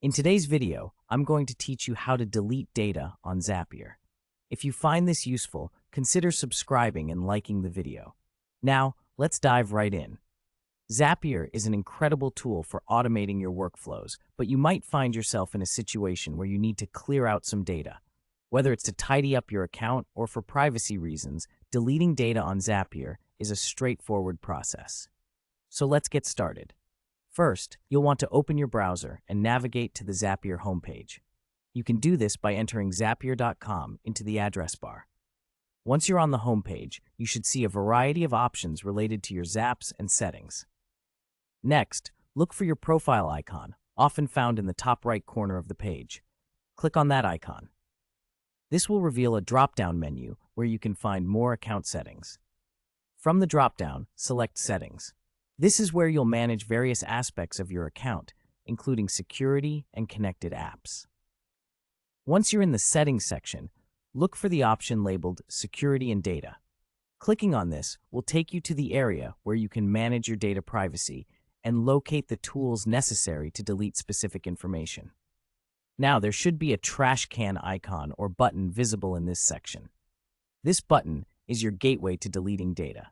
In today's video, I'm going to teach you how to delete data on Zapier. If you find this useful, consider subscribing and liking the video. Now, let's dive right in. Zapier is an incredible tool for automating your workflows, but you might find yourself in a situation where you need to clear out some data. Whether it's to tidy up your account or for privacy reasons, deleting data on Zapier is a straightforward process. So let's get started. First, you'll want to open your browser and navigate to the Zapier homepage. You can do this by entering zapier.com into the address bar. Once you're on the homepage, you should see a variety of options related to your Zaps and settings. Next, look for your profile icon, often found in the top right corner of the page. Click on that icon. This will reveal a drop-down menu where you can find more account settings. From the drop-down, select Settings. This is where you'll manage various aspects of your account, including security and connected apps. Once you're in the Settings section, look for the option labeled Security and Data. Clicking on this will take you to the area where you can manage your data privacy and locate the tools necessary to delete specific information. Now, there should be a trash can icon or button visible in this section. This button is your gateway to deleting data.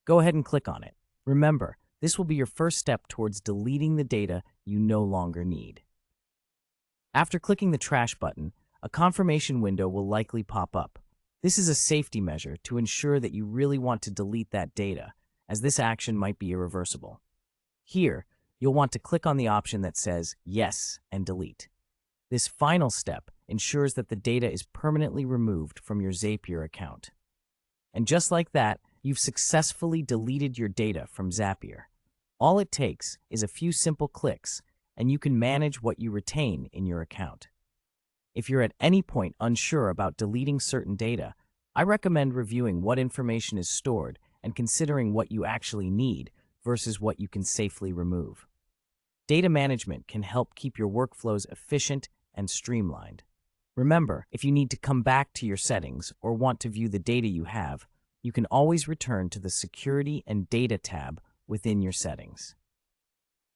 Go ahead and click on it. Remember, this will be your first step towards deleting the data you no longer need. After clicking the trash button, a confirmation window will likely pop up. This is a safety measure to ensure that you really want to delete that data, as this action might be irreversible. Here, you'll want to click on the option that says Yes and Delete. This final step ensures that the data is permanently removed from your Zapier account. And just like that, you've successfully deleted your data from Zapier. All it takes is a few simple clicks, and you can manage what you retain in your account. If you're at any point unsure about deleting certain data, I recommend reviewing what information is stored and considering what you actually need versus what you can safely remove. Data management can help keep your workflows efficient and streamlined. Remember, if you need to come back to your settings or want to view the data you have, you can always return to the Security and Data tab within your settings.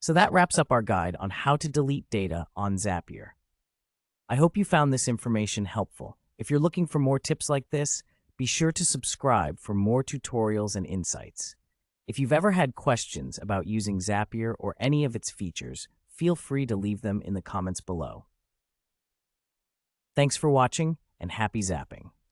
So that wraps up our guide on how to delete data on Zapier. I hope you found this information helpful. If you're looking for more tips like this, be sure to subscribe for more tutorials and insights. If you've ever had questions about using Zapier or any of its features, feel free to leave them in the comments below. Thanks for watching, and happy zapping.